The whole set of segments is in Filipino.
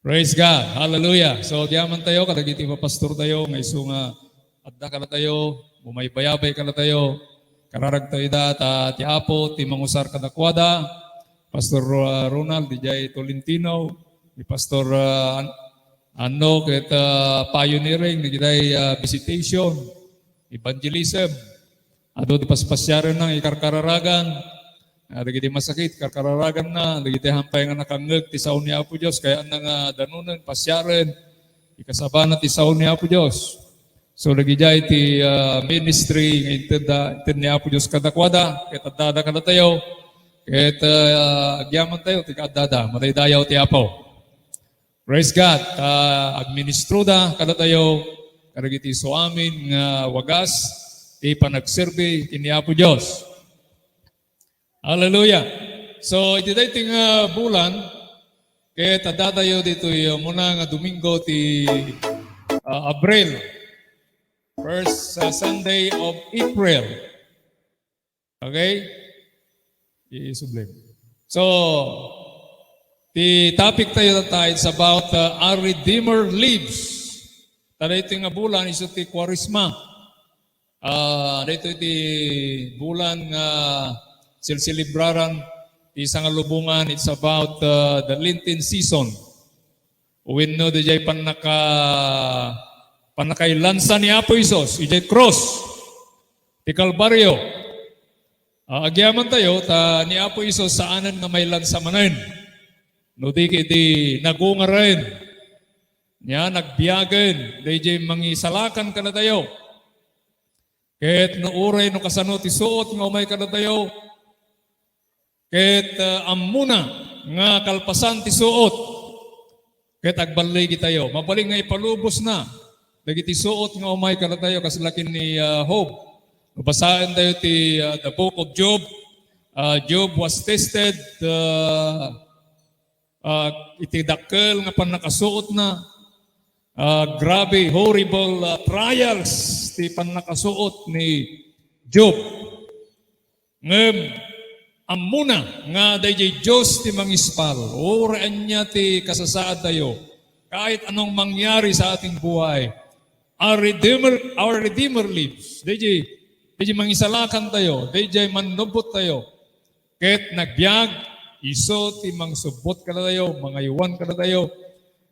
Praise God. Hallelujah. So, diyaman tayo, kadagiti pastor tayo, ngay nga adda ka na tayo, bumaybayabay ka na tayo, kararag tayo ti Apo, ti mangusar kadakwada, Pastor Ronald, di jay Tolentino, ni Pastor Anno, ket pioneering, di jay visitation, evangelism, ado di paspasyaran ng ikarkararagan, dagiti masakit, karkararagan na, dagiti hampay nga nakangeg, ti saon ni Apo Diyos, kaya nga danunan, pasyaran, ikasaba na ti saon ni Apo Diyos. So, nagijay ti ministry, nga inted ni Apo Diyos kadakwada, kaya tadada ka na tayo, kaya agyaman tayo, ti kadada, mataydayaw ti Apo. Praise God. Administruda ka na tayo, karagiti so amin, nga wagas, ti panagserbi, ti ni Apo Diyos. Hallelujah. So, iti dating bulan, kaya tadadayo dito muna nga Domingo ti Abril. First Sunday of April. Okay? I-sublime. So, the topic tayo it's about our Redeemer lives. Tada ito nga bulan, iso ti Kwarisma. Dito iti bulan nga silsilibraran ti isang lubungan. It's about the Lenten season. When no, di jay panakailansa ni Apo Isos, ijay cross, ti Kalbaryo. Agyaman tayo, ni Apo Isos saanan nga may lansa manen. No di kiti nagungaren, niya nagbiyagen, di jay mangisalakan ka na tayo. Ket no uray no kasano ti suot nga umay ka na tayo, ket amuna nga kalpasan ti suot, ket agbalay tayo. Mabaling nga ipalubos na, dagiti suot nga umay ka na tayo, kaslakin ni Job. Basahin tayo ti the book of Job. Job was tested, iti dakkel nga panakasuot na, grabe, horrible trials ti panakasuot ni Job. Ngem, amuna nga dayjay Diyos ti mangispal, oraan niya ti kasasaad tayo, kahit anong mangyari sa ating buhay. Our Redeemer lives. Dayjay mangisalakan tayo, dayjay manubot tayo. Ket nagbiag, iso ti mangsubot ka na tayo, mangayuan ka na tayo,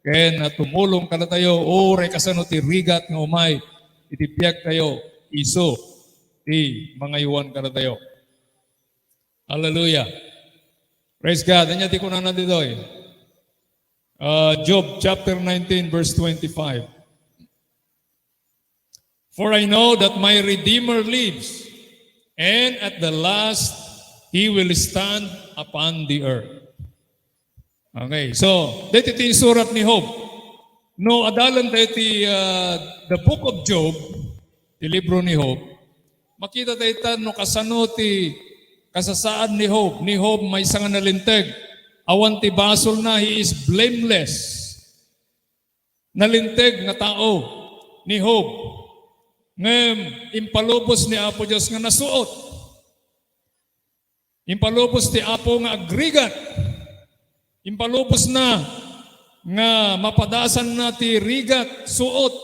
ken tumulong ka na tayo, oray kasano ti rigat nga umay, itipiag tayo, iso ti mangayuan ka na tayo. Hallelujah. Praise God. Anya ti kunan na dito Job chapter 19 verse 25. For I know that my Redeemer lives, and at the last He will stand upon the earth. Okay. So, dito ti surat ni Job. No, adalan tayo ti the book of Job, ti libro ni Job. Makita tayo no kasano ti kasasaan ni Job. Ni Job may isang nalinteg. Awan ti basol na, he is blameless. Nalinteg na tao ni Job. Ngem, impalubos ni Apo Diyos nga nasuot. Impalubos ti Apo nga agrigat. Impalubos na nga mapadasan na ti rigat, suot.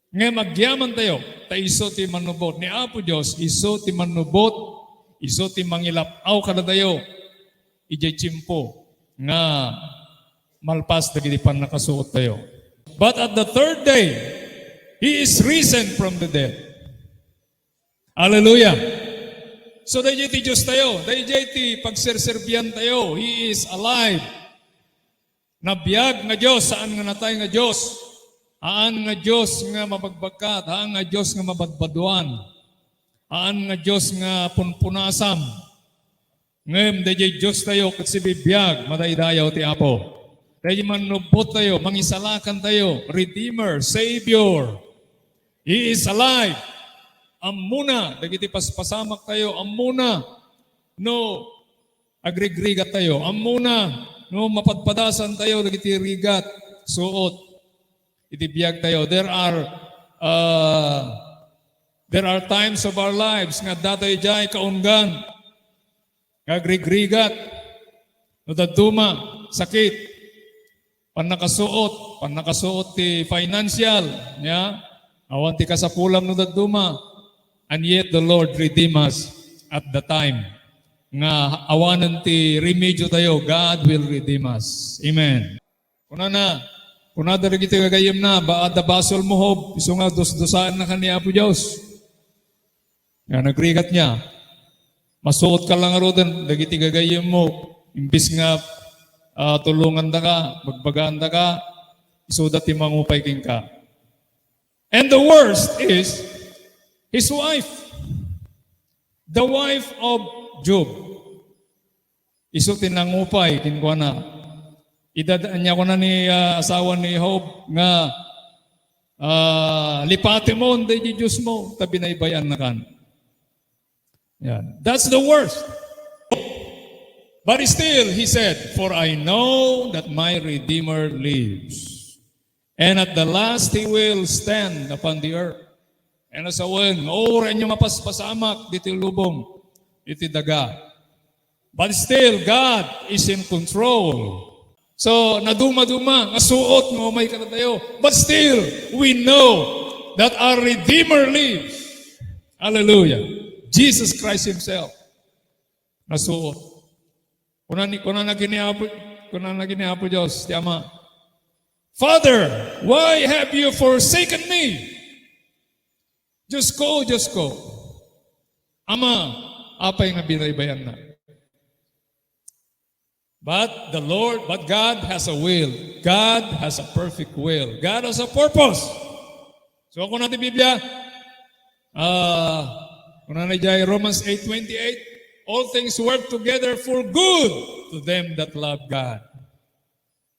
Ngem, agyaman tayo. Ta iso ti manubot. Ni Apo Diyos, iso ti manubot. Iso ti mangilapaw ka na tayo, ijay chimpo, nga malpas dagiti pan nakasuot tayo. But at the third day, He is risen from the dead. Hallelujah. So dayjay ti Diyos tayo, dayjay ti pagserserbiyan tayo, He is alive. Nabiyag nga Diyos, saan nga natay nga Diyos? Haan nga Diyos nga mabagbagkat, haan nga Diyos nga mabadbaduan. Aan nga Diyos nga punpunasam. Ngem, dayjay Diyos tayo, kat si bibiyag, mataydayaw ti Apo. Dayjay manubot tayo, mangisalakan tayo, Redeemer, Savior. He is alive. Amuna, dagiti paspasamak tayo, amuna. No, agrigrigat tayo. Amuna, no, mapadpadasan tayo, dagiti rigat, suot. Itibiyag tayo. There are times of our lives nga datay jay kaunggan, kagrigrigat, no daduma, sakit, panakasuot ti financial, nya, awan ti kasapulam no daduma, and yet the Lord redeem us at the time. Nga awanan ti remedyo tayo, God will redeem us. Amen. Kuna dari kita gagayim na, baada basol mo hob, iso nga dos-dosaan na kaniya po Diyos. Nga nagrigat niya, masuot ka lang arodan, dagiti gagayim mo, imbis nga tulungan da ka, magbagaan da ka, iso dati mangupay king ka. And the worst is, his wife, the wife of Job. Iso tinangupay, kinuha na. Idadaan niya ko na ni asawa ni Job nga lipati mo, hindi di Diyos mo, tabi na ibayan na kan. Yan. That's the worst. But still, he said, for I know that my Redeemer lives. And at the last, he will stand upon the earth. And asawan, oran niyo mapaspasamak, dito lubong. Iti daga. But still, God is in control. So, naduma-duma, ngasuot mo may kanatayo. But still, we know that our Redeemer lives. Hallelujah. Jesus Christ Himself. Nasuot. Kuna na giniapo Diyos, ti Ama. Father, why have you forsaken me? Diyos ko. Ama, apay nga binaybayan na. But God has a will. God has a perfect will. God has a purpose. So kung natin Biblia, kung nanay Romans 8:28, all things work together for good to them that love God.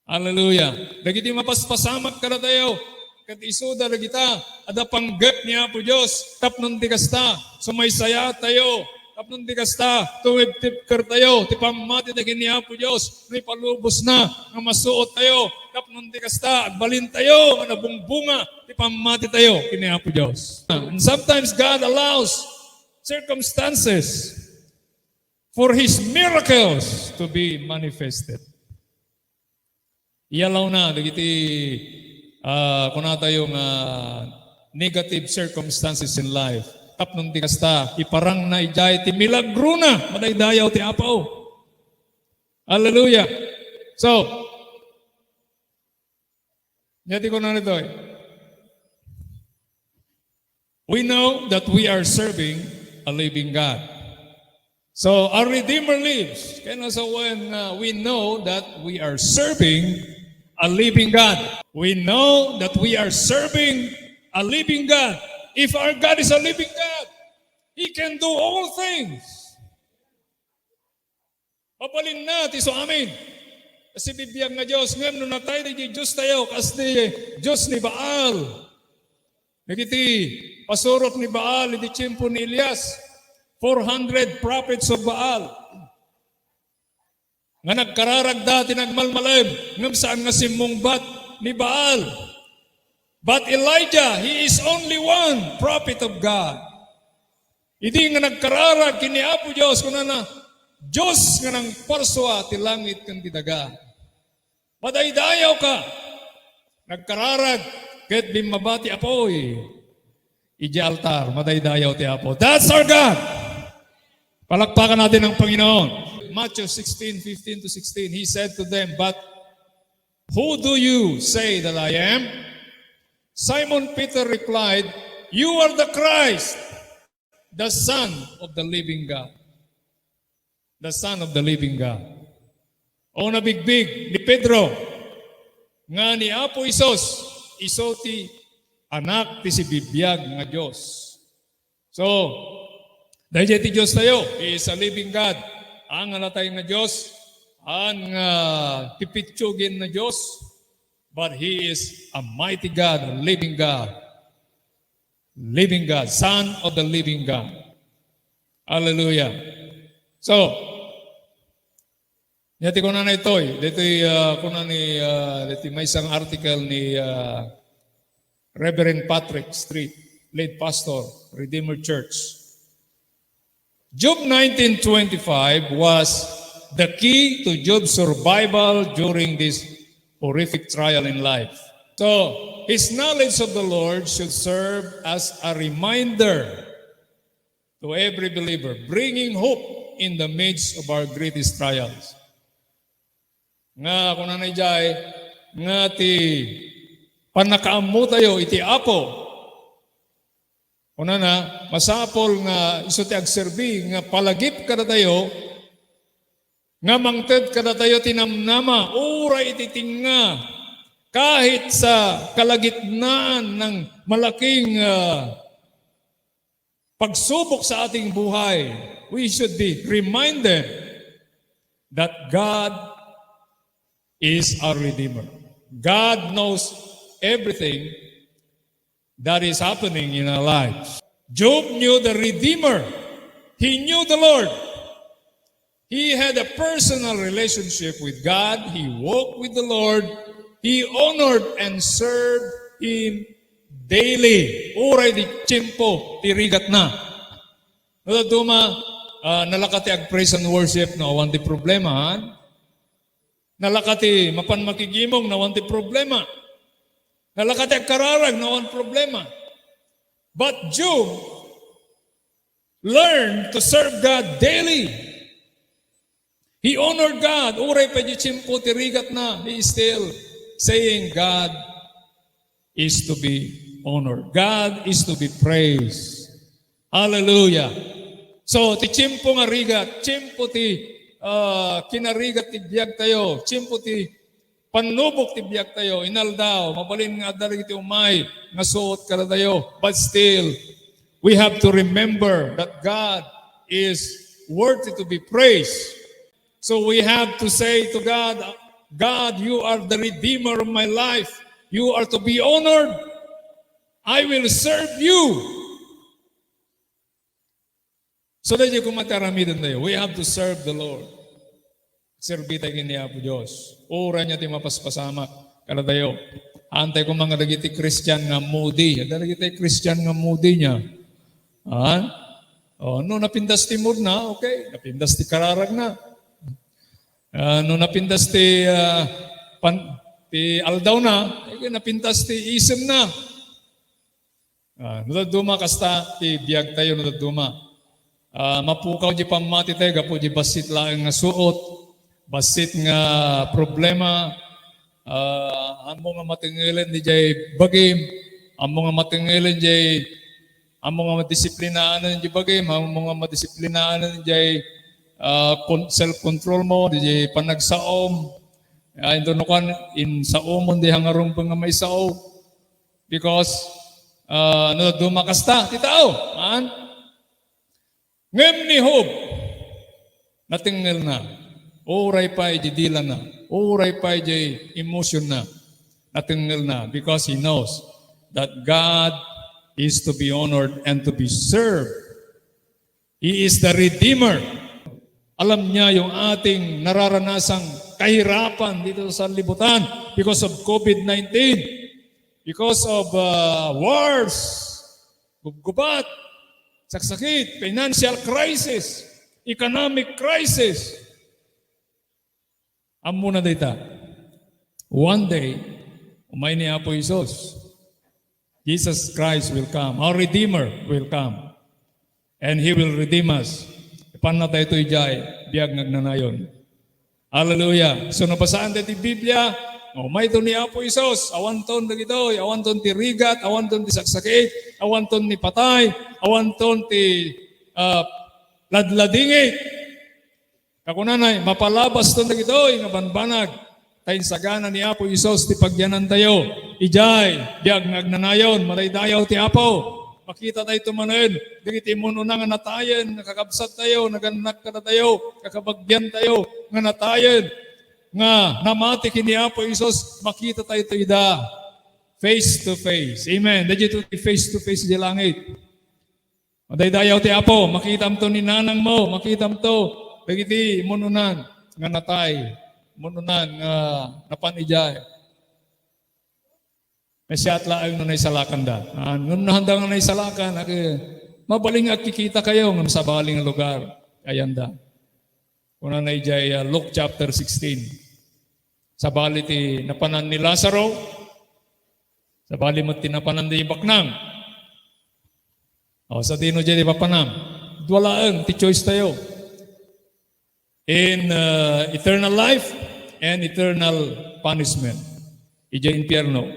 Hallelujah. Dagiti mapaspasamak ka na tayo. Kat isuda na kita. Ada panggap niya po Diyos. Tapnon di kasta. Sumaysaya tayo. Tapnon di kasta. Tuwib-tip kar tayo. Tipamati na kiniya po Diyos. May palubos na. Nga masuot tayo. Tapnon di kasta. Agbalin tayo. Nga nabungbunga. Tipamati tayo. Kiniya po Diyos. And sometimes God allows circumstances for His miracles to be manifested. Iyalaw na, dagiti kuna tayong negative circumstances in life. Tapnon di kasta, iparang na ijay ti milagro na, madaydayaw ti apaw. Hallelujah. So, yati ko na nito we know that we are serving a living God. So, our Redeemer lives. Kaya nasa when we know that we are serving a living God. We know that we are serving a living God. If our God is a living God, He can do all things. Papalin natin so amin. Kasi bibiyag na Diyos, ngayon nung natay di Diyos tayo, kasi Diyos ni Baal. Nagiti, pasurot ni Baal, iti tiyempo ni Elias, 400 prophets of Baal. Nga nagkararagda, tinagmalmalim, ngam saan nga simungbat ni Baal. But Elijah, he is only one prophet of God. Hindi nga nagkararag, kiniapo Diyos, kuna na, Diyos nga nang parswa, ti langit kang tidaga. Madaydayaw ka, nagkararag, kahit bimabati apoy, iji altar, madaydayaw ti apo. That's our God. Palakpakan natin ang Panginoon. Matthew 16:15-16, He said to them, but who do you say that I am? Simon Peter replied, you are the Christ, the Son of the living God. The Son of the living God. O nabigbig ni Pedro, nga ni Apo Isos, iso ti anak ti si bibiyag nga Diyos. So, dahil ti Diyos tayo, He is a living God. Ang alatay nga Diyos, ang tipitsugin na Diyos, but He is a mighty God, a living God. Living God, Son of the living God. Hallelujah. So, yati ko na ito dito may isang article ni Reverend Patrick Street, late pastor, Redeemer Church. Job 19:25 was the key to Job's survival during this horrific trial in life. So, his knowledge of the Lord should serve as a reminder to every believer, bringing hope in the midst of our greatest trials. Nga, kung nanay jay, nga ti panakaammo tayo, iti apo. Kung na, masapol nga iso ti agserbi, nga palagip kada tayo, nga mangted kada tayo tinamnama, uray iti tinga, kahit sa kalagitnaan ng malaking pagsubok sa ating buhay, we should be reminded that God is our Redeemer. God knows everything that is happening in our lives. Job knew the Redeemer. He knew the Lord. He had a personal relationship with God. He walked with the Lord. He honored and served Him daily. Uray di tiyempo, tirigat na. Nadaduma, nalakati ag praise and worship na awan di problema. Nalakati mapan makigimong na awan di problema. Nalakati ag kararag na awan problema. But Job learned to serve God daily. He honored God. Uray pa di tiyempo, tirigat na. He is still saying God is to be honored. God is to be praised. Hallelujah. So, ti tiyempo nga rigat, tiyempo ti kinarigat ti biyag tayo, tiyempo ti panubok ti biyag tayo, inaldaw, mabalin nga dalig ti umay, nga suot ka na tayo. But still, we have to remember that God is worthy to be praised. So we have to say to God, God, you are the Redeemer of my life. You are to be honored. I will serve you. So that you kumataramidan tayo, we have to serve the Lord. Serbi tayo kiniya po Diyos. Ura niya ti mapaspasamak. Kala tayo, antay ko mga dagiti Christian nga moody. Dagiti Christian nga moody niya. No, napindas ti mood na, okay. Napindas ti kararag na. No, napindas ti aldaw na, napintas ti isem na. Nadaduma kasta ti biyag tayo nadaduma. Mapukaw di pamati tayo, gapo di basit lang nga suot, basit nga problema, amo nga matingilan di jay bagim, amo nga matingilan jay, amo nga madisiplinaan di bagim, amo nga madisiplinaan di jay self-control mo, di jay panagsaom, in saomon di hangarong pa nga may sao, because dumakasta, ti tao. Ngem ni Job, natingil na. Uray pa dila na. Uray pa emotion na. Natingil na because he knows that God is to be honored and to be served. He is the Redeemer. Alam niya yung ating nararanasang kahirapan dito sa libutan because of COVID-19. Because of wars, gubat, saksakit, financial crisis, economic crisis. Amo na dita. One day, umay ni Apo Isos, Jesus Christ will come. Our Redeemer will come. And He will redeem us. Ipan na tayo ito ijay, biyag nagnanayon. Hallelujah. So napasaan tayo ti Biblia, may ito ni Apo Isos, awanton na gito, awanton ti rigat, awanton ti saksakit, awanton ni patay, awanton ti ladladingit. Kakunanay, mapalabas to na gito, nga banbanag, tayo sagana ni Apo Isos, ti pagyanan tayo, ijay, biyag nagnanayon, malaydayaw ti Apo, makita tayo tumanin, digiti muno na nga natayan, nakakabsat tayo, naganak ka na tayo, kakabagyan tayo, nga natayan, nga namati kini Apo Isos, makita tayo ito ida, face to face. Amen. Dahil ito face to face di langit. Madaydayaw ti Apo, makita mo to ni nanang mo, makita mo to, dagiti mununan, nga natay, mununan, nga napanijay. Masyat laang nunay salakan da. Nung nahanda nga nunay salakan, mabaling at kikita kayo ng sa baling lugar. Ayan da. Kuna na ijay Luke chapter 16. Sa bali ti napanan ni Lazaro, sa bali mo tinapanan di baknang. O sa dino dyan di papanam. Dwalaang ti choice tayo. In eternal life and eternal punishment. Ija impyerno.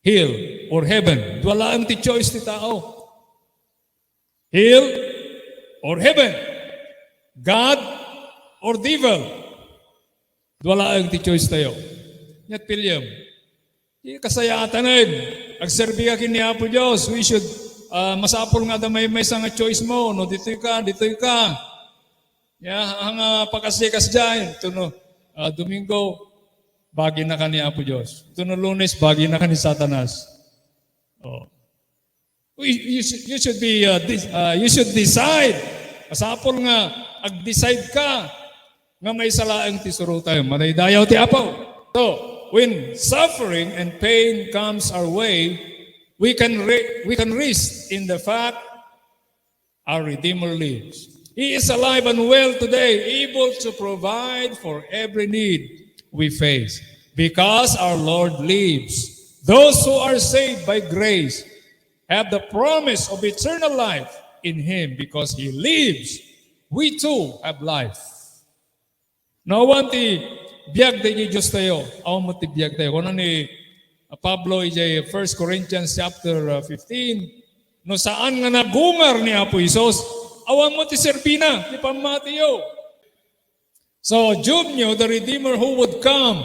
Hell or heaven. Dwalaang ti choice ti tao. Hell or heaven. God or devil. Dwalaang ti choice tayo. Nyat pilyam. Di kasayatanan. Agserbi ka kini Apo Diyos. We should masapol nga da may nga choice mo. No, dito'y ka. Ang pagkasikas dyan. Ito no, Domingo, bagi na ka ni Apo Diyos. Ito no, Lunes, bagi na ka ni Satanas. Oh. You should decide. Masapol nga, ag-decide ka nga may salaang tisuro tayo. Manaydayaw ti Apo. So, when suffering and pain comes our way, we can rest in the fact our Redeemer lives. He is alive and well today, able to provide for every need we face. Because our Lord lives. Those who are saved by grace have the promise of eternal life in Him. Because He lives, we too have life. Nawan ti biyag tayo Diyos tayo. Awan mo ti biyag tayo. Kung ni Pablo, 1 Corinthians chapter 15, no saan nga nagungar ni Apo Isos, awan mo ti serbina, ti pamatiyo. So, Job knew the Redeemer who would come,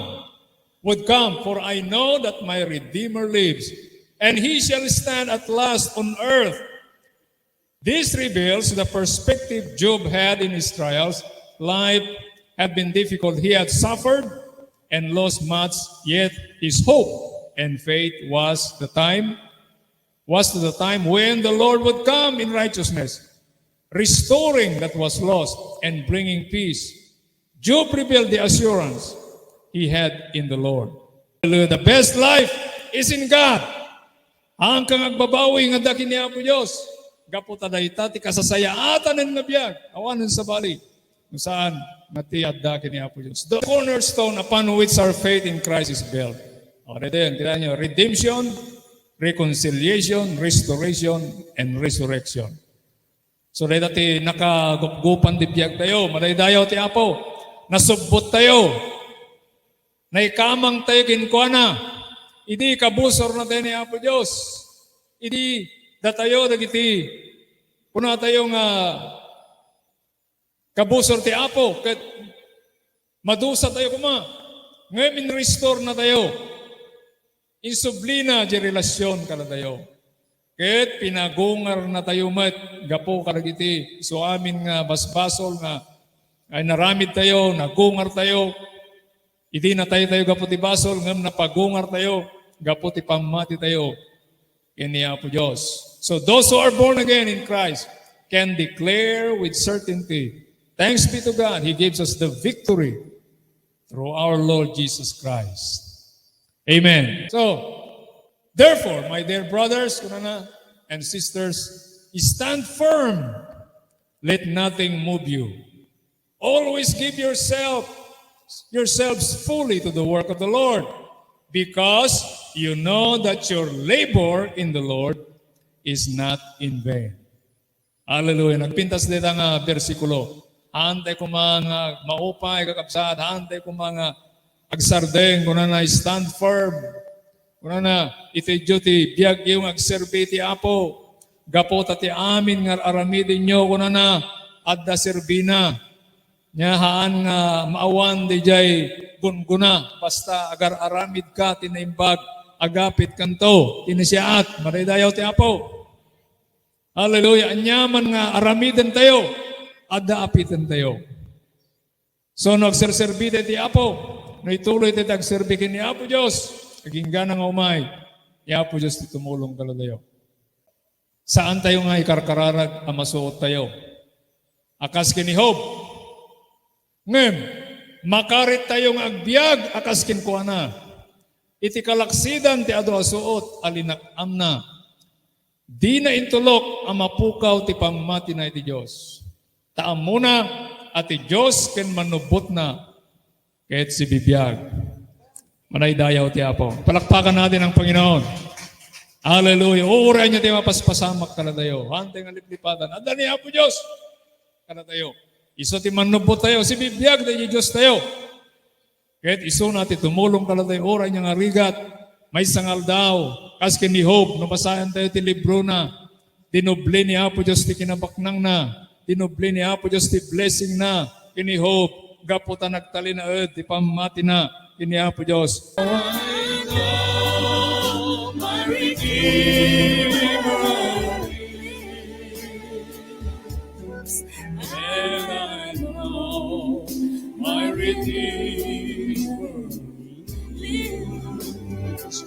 for I know that my Redeemer lives, and He shall stand at last on earth. This reveals the perspective Job had in his trials. Life had been difficult. He had suffered and lost much, yet his hope and faith was to the time when the Lord would come in righteousness, restoring that was lost and bringing peace. Job revealed the assurance he had in the Lord. The best life is in God. Ang kang agbabawi nga daki ni Apo Diyos. Gaputa dayta ti kasasayaatan ng nabiyag. Awanan sa bali. Kung saan mati daki ni Apo Diyos. The cornerstone upon which our faith in Christ is built. O, dito yan. Tira nyo. Redemption, reconciliation, restoration, and resurrection. So, dito ti nakagupan di biyag tayo. Madaydayaw ti Apo. Nasubot tayo. Naikamang tayo kinkwana. Idi kabusor na tayo ni Apo Diyos. Idi datayo dagiti. Kuna tayo nga kabusor ti Apo. Kat madusa tayo kuma. Ngayon restore na tayo. Insublina di relasyon ka na tayo. Kat pinagungar na tayo mat. Gapo ka dagiti. So amin nga basbasol nga ay naramid tayo, nagungar tayo. Idi na tayo gaputi basol, ngam napagungar tayo, gaputi pamati tayo. Kini Apo Diyos. So those who are born again in Christ can declare with certainty, thanks be to God, He gives us the victory through our Lord Jesus Christ. Amen. So, therefore, my dear brothers and sisters, stand firm. Let nothing move you. Always give yourselves fully to the work of the Lord, because you know that your labor in the Lord is not in vain. Hallelujah. Nagpintas dito nga versikulo. Hantay ko mga maupay, kakapsat. Hantay ko mga agsardeng. Kuna na stand firm. Kuna na iti duty. Biyag yung agserbi ti Apo. Gapo tati amin nga aramidin nyo. Kuna na adda serbina. Nyahaan nga maawan di jay gunguna. Basta agar aramid ka tinaimbag. Agapit kanto. Tinisiat. Maridayaw ti Apo. Hallelujah. Anyaman nga aramidan tayo. Adda apitan tayo. So nagserserbide ti Apo. Naituloy ti tagserbikin ni Apo Diyos. Kaginggan nga umay. Ni Apo Diyos ti tumulong talo tayo. Saan tayo nga ikarkararag ang masuot tayo? Akas kini Hope. Ngem, makarit tayong agbyag akas kinkuana. Iti kalaksidan ti ado asuot alinakam na. Di na intulok ang mapukaw ti pamati na iti Diyos. Taam muna at ti Diyos ken manubot na. Kahit si Bibiyag. Manay dayaw ti Apo. Palakpakan natin ang Panginoon. Hallelujah. Uuray niya ti mapaspasamak ka na tayo. Hanteng aliplipatan. Anda ni Apo Diyos. Ka na tayo. Iso ti manubot tayo. Si Bibiyag tayo Diyos tayo. Kahit iso natin tumulong ka na tayo. Uray niya nga rigat. May sangal daw. Kas ni Hope. Nabasayan tayo ti libro na. Dinubli ni Apo Diyos ti kinabaknang na. Dinubli ni Apo Diyos ti blessing na. Kini Hope. Gaputa nagtali na ti pamati na. Kini Apo Diyos. I know my Redeemer lives. And I know my Redeemer lives.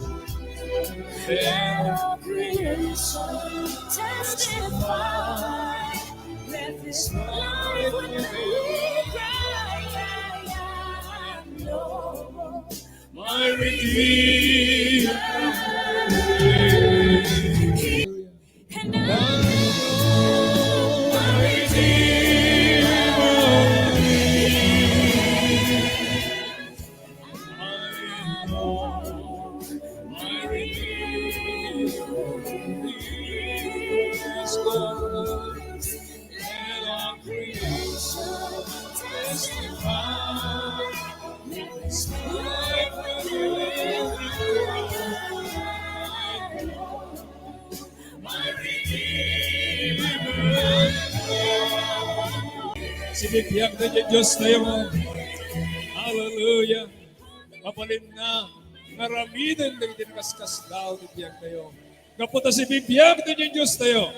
And all creation testify that this life would live right. I know my Redeemer lives. And I know my Redeemer lives. I know my Redeemer lives. Let all creation testify that this life will live. I know my Redeemer lives. Sinibiyag na Diyos tayo. Hallelujah. Mapalin na. Naramidan na itinakaskas daw bibiyag tayo. Kaputa si bibiyag na Diyos tayo.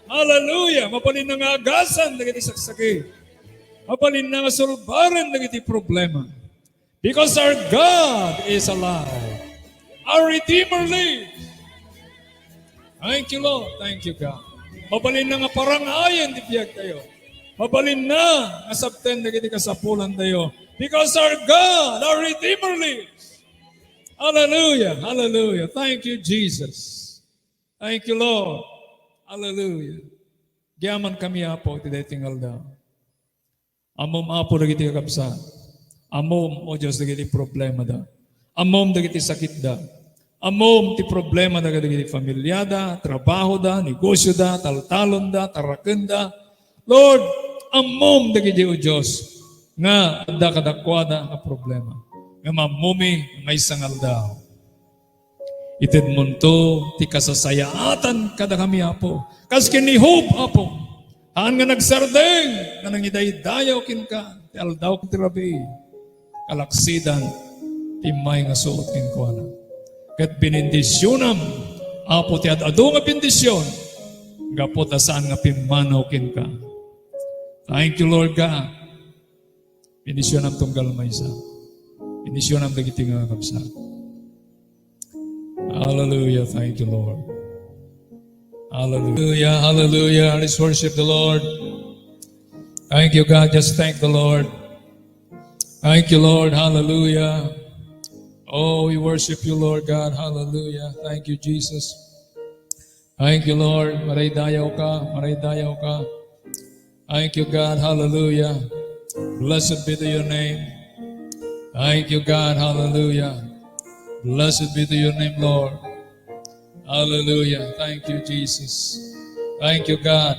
Hallelujah. Mapalin na nga agasan na itisaksaki. Mapalin na nga sulbaran na iti problema. Because our God is alive. Our Redeemer lives. Thank you, Lord. Thank you, God. Mapalin na nga parangayan bibiyag tayo. Mabalin na, nasabten na kita kasapulan tayo. Because our God, our Redeemer lives. Hallelujah, hallelujah. Thank you, Jesus. Thank you, Lord. Hallelujah. Giyaman kami Apo, tidak tinggal daw. Amom Apo na kita kakapsa. Amom, O Diyos, na kita problema daw. Amom na kita sakit daw. Amom ti problema na kita familia da, trabaho da, negosyo da, taltalon da, taraken da. Lord, amom dagiti o Diyos nga adda kadakwada nga problema. Nga mamumi may sangal daw. Ited munto ti kasasayaatan kada kami Apo. Kas kini hope Apo. Haan nga nagsardeng nga nangiday-dayaw kin ka ti aldaw ti rabi. Kalaksidan ti may nga suot kin ko na. Ket binendisyonam Apo ti adado nga bendisyon. Gapot asaan nga pimanaw kin ka. Thank you, Lord God. Pinisyon ang tunggal maysa. Pinisyon ang dagiti nga kapsa. Hallelujah. Thank you, Lord. Hallelujah. Hallelujah. Let's worship the Lord. Thank you, God. Just thank the Lord. Thank you, Lord. Hallelujah. Oh, we worship you, Lord God. Hallelujah. Thank you, Jesus. Thank you, Lord. Maray dayaw ka. Maray dayaw ka. Thank you, God. Hallelujah. Blessed be to your name. Thank you, God. Hallelujah. Blessed be to your name, Lord. Hallelujah. Thank you, Jesus. Thank you, God.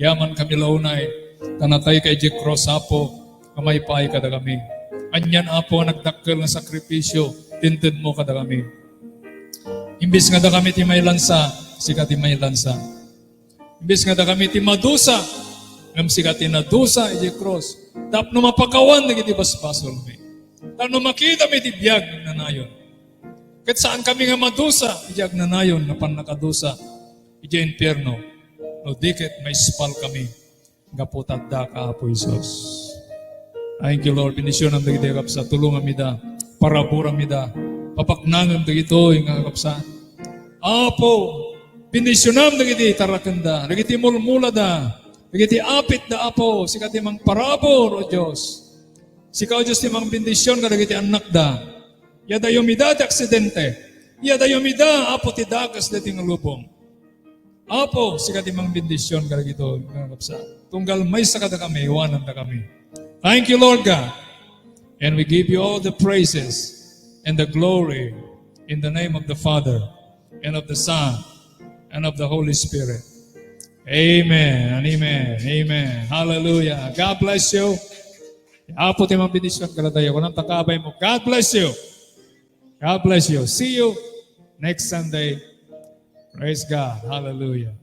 Yaman kami launay. Tanatay kay J. Cross Apo. Kamaypay kada kami. Anyan Apo nagdakkel ng sakripisyo. Tintin mo kada kami. Imbis nga da kami ti may lansa. Sika ti may lansa. Imbis nga da kami ti madusa. Ngam sikat inadusa iti cross. Tap no mapakawan nagiti basbasol mi. Tap no makita mi ti biyag ng nanayon. Ket saan kami nga madusa iti agnanayon na panakadusa iti impyerno. No diket may spal kami. Gaputad da ka Apo Isos. Thank you Lord. Pinisyon ang dagiti kapsa. Tulungan mi da. Parabura mi da. Papaknangam dagito yung kapsa. Apo. Pinisyon dagiti tarakanda. Dagiti mulmula da. Pagiti apit da Apo, sika ti mang parabor, O Diyos. Sika, O Diyos, ti mang bendisyon kada kiti anak da. Yada yumida ti aksidente. Yada yumida, Apo, ti dagas da ti ngalubong. Apo, sika ti mang bendisyon kada kito. Tunggal may sa kada kami, iwanan da kami. Thank you, Lord God. And we give you all the praises and the glory in the name of the Father and of the Son and of the Holy Spirit. Amen and amen. Amen. Hallelujah. God bless you. Apo timang bendisyon ka na tayo. Kung ang takabay mo. God bless you. God bless you. See you next Sunday. Praise God. Hallelujah.